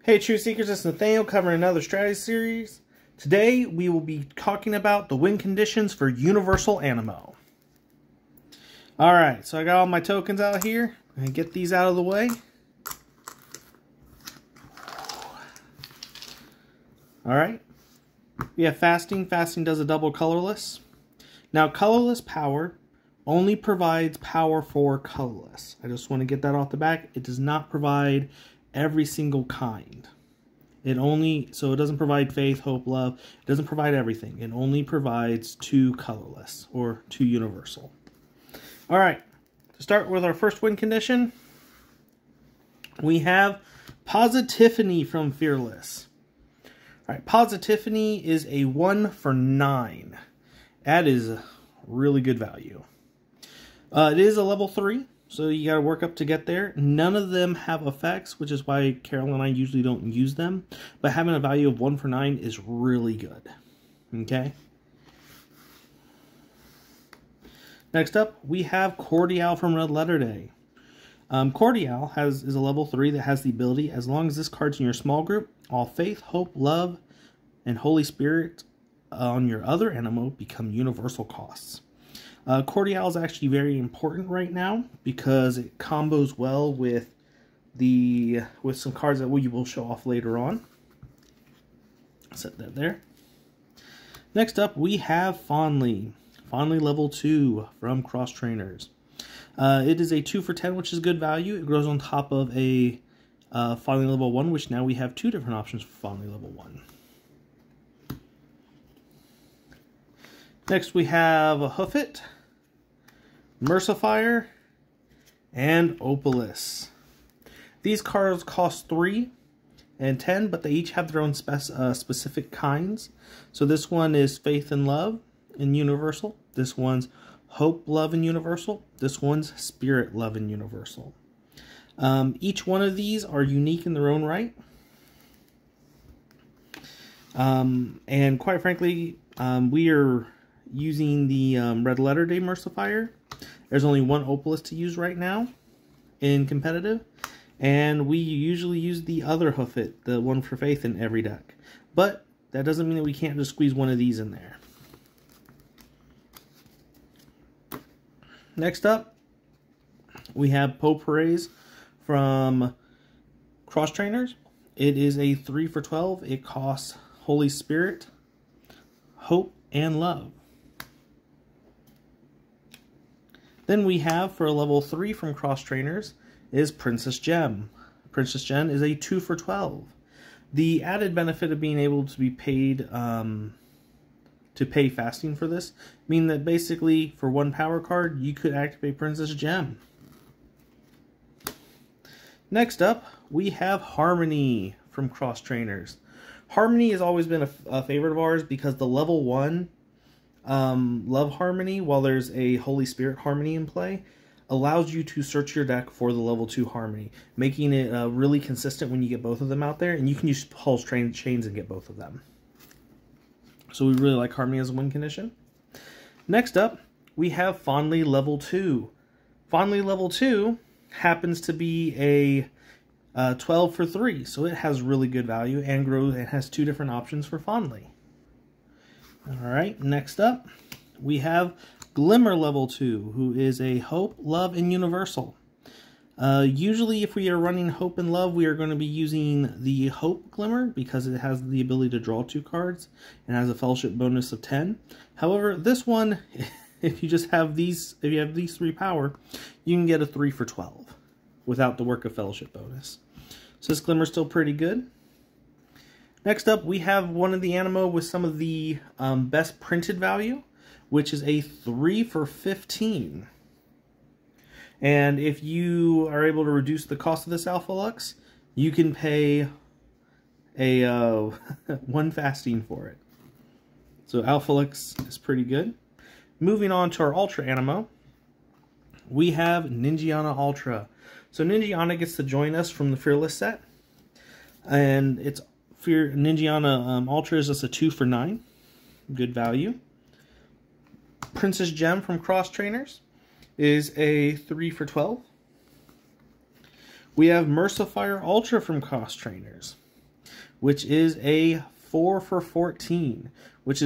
Hey True Seekers, it's Nathaniel covering another strategy series. Today we will be talking about the win conditions for Universal Animo. Alright, so I got all my tokens out here. And get these out of the way. Alright. We have Fasting. Fasting does a double colorless. Now colorless power only provides power for colorless. I just want to get that off the back. It does not provide every single kind. So it doesn't provide faith, hope, love. It doesn't provide everything. It only provides 2 colorless or 2 universal. All right, to start with our first win condition, we have Positivity from Fearless. All right, Positivity is a 1 for 9. That is really good value. It is a level 3. So you got to work up to get there. None of them have effects, which is why Carol and I usually don't use them. But having a value of 1 for 9 is really good. Okay. Next up, we have Cordial from Red Letter Day. Cordial is a level 3 that has the ability, as long as this card's in your small group, all faith, hope, love, and Holy Spirit on your other Animo become universal costs. Cordial is actually very important right now because it combos well with some cards that we will show off later on. Set that there. Next up, we have Fondly. Fondly level 2 from Cross Trainers. It is a 2 for 10, which is good value. It grows on top of a Fondly level 1, which now we have 2 different options for Fondly level 1. Next, we have a Hoofit, Mercifier, and Opalus. These cards cost 3 and 10, but they each have their own specific kinds. So this one is Faith and Love in Universal. This one's Hope, Love, and Universal. This one's Spirit, Love, and Universal. Each one of these are unique in their own right. And quite frankly, we are using the Red Letter Day Mercifier. There's only one Opalus to use right now in competitive, and we usually use the other Hoofit, the one for faith, in every deck. But that doesn't mean that we can't just squeeze one of these in there. Next up, we have Potpourris from Cross Trainers. It is a 3 for 12. It costs Holy Spirit, Hope, and Love. Then we have, for a level 3 from Cross Trainers, is Princess Gem. Princess Gem is a 2 for 12. The added benefit of being able to be paid, to pay fasting for this, mean that basically, for 1 power card, you could activate Princess Gem. Next up, we have Harmony from Cross Trainers. Harmony has always been a favorite of ours because the level 1 Love Harmony, while there's a Holy Spirit Harmony in play, allows you to search your deck for the level 2 Harmony, making it really consistent when you get both of them out there, and you can use Pulse Chains and get both of them. So we really like Harmony as a win condition. Next up, we have Fondly level 2. Fondly level 2 happens to be a 12 for 3, so it has really good value and grows and has 2 different options for Fondly. Alright, next up, we have Glimmer level 2, who is a Hope, Love, and Universal. Usually if we are running Hope and Love, we are going to be using the Hope Glimmer because it has the ability to draw 2 cards and has a fellowship bonus of 10. However, this one, if you have these 3 power, you can get a 3 for 12 without the work of fellowship bonus. So this Glimmer's still pretty good. Next up, we have one of the Animo with some of the best printed value, which is a 3 for 15. And if you are able to reduce the cost of this Alpha Lux, you can pay a 1 fasting for it. So Alpha Lux is pretty good. Moving on to our Ultra Animo, we have Ninjiana Ultra. So Ninjiana gets to join us from the Fearless set, and it's Ninjiana Ultra is just a 2 for 9. Good value. Princess Gem from Cross Trainers is a 3 for 12. We have Mercifier Ultra from Cross Trainers. which is a 4 for 14, which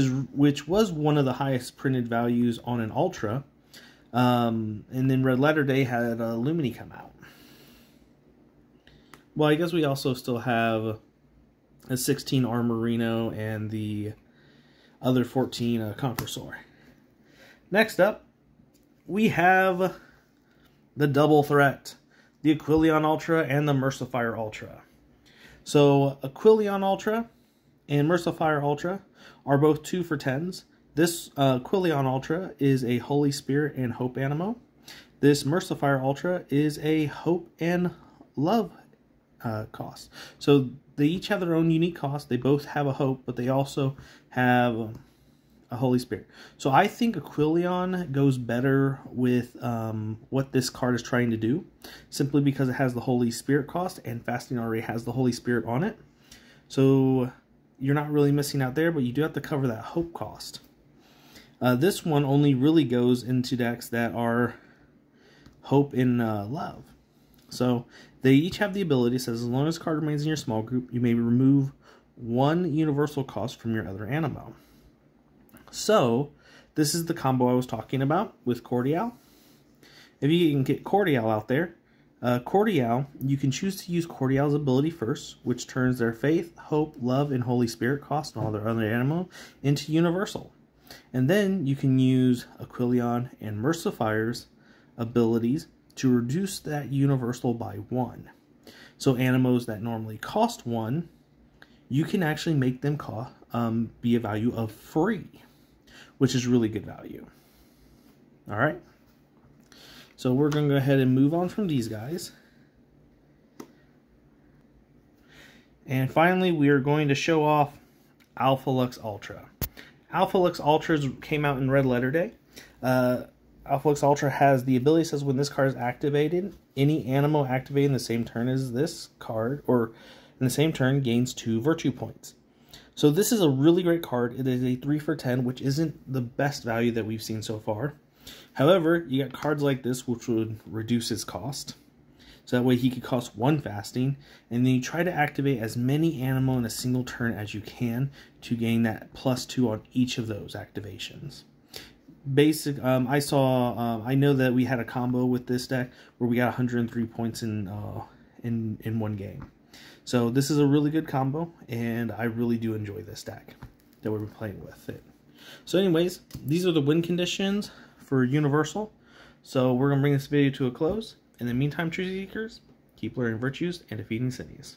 was one of the highest printed values on an Ultra. And then Red Letter Day had a Lumini come out. Well, I guess we also still have a 16 Armorino and the other 14 Compressor. Next up, we have the double threat, the Aquilion Ultra and the Mercifire Ultra. So Aquilion Ultra and Mercifire Ultra are both 2 for 10s. This Aquilion Ultra is a Holy Spirit and Hope Animo. This Mercifire Ultra is a Hope and Love cost. So they each have their own unique cost. They both have a Hope, but they also have a Holy Spirit. So I think Aquilion goes better with what this card is trying to do, simply because it has the Holy Spirit cost, and Fasting already has the Holy Spirit on it. So you're not really missing out there, but you do have to cover that Hope cost. This one only really goes into decks that are Hope and Love. So they each have the ability, it says as long as the card remains in your small group, you may remove 1 universal cost from your other Animo. So this is the combo I was talking about with Cordial. If you can get Cordial out there, Cordial, you can choose to use Cordial's ability first, which turns their Faith, Hope, Love, and Holy Spirit cost and all their other Animo into universal. And then you can use Aquilion and Mercifire's abilities to reduce that universal by 1. So Animos that normally cost 1, you can actually make them be a value of free, which is really good value. Alright, so we're going to go ahead and move on from these guys. And finally, we are going to show off Alpha Lux Ultra. Alpha Lux Ultras came out in Red Letter Day. Alpha Lux Ultra has the ability, says when this card is activated, any Animo activated in the same turn as this card, or in the same turn, gains 2 Virtue Points. So this is a really great card. It is a 3 for 10, which isn't the best value that we've seen so far. However, you got cards like this, which would reduce its cost. So that way he could cost 1 fasting, and then you try to activate as many Animo in a single turn as you can to gain that +2 on each of those activations. I know that we had a combo with this deck where we got 103 points in one game. So this is a really good combo, and I really do enjoy this deck that we're playing with it. So anyways, these are the win conditions for Universal. So we're going to bring this video to a close. In the meantime, Truth Seekers, keep learning virtues and defeating cities.